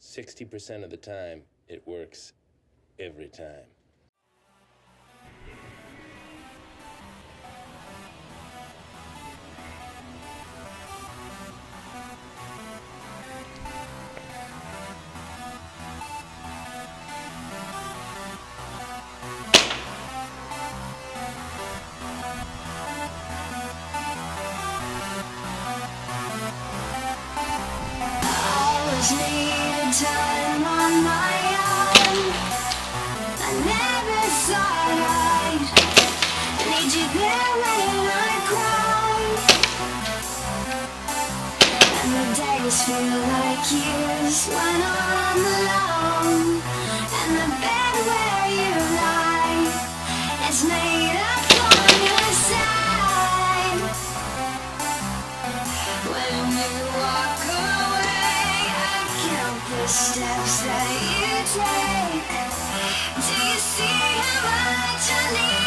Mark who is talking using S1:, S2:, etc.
S1: 60% of the time, it works every time.
S2: Always needed time on my own. I never thought I'd need you there when I cry. And the days feel like years when I'm alone. And the bed where you lie is made up on your side. When you walk away, I count the steps that you take. Do you see how much I need?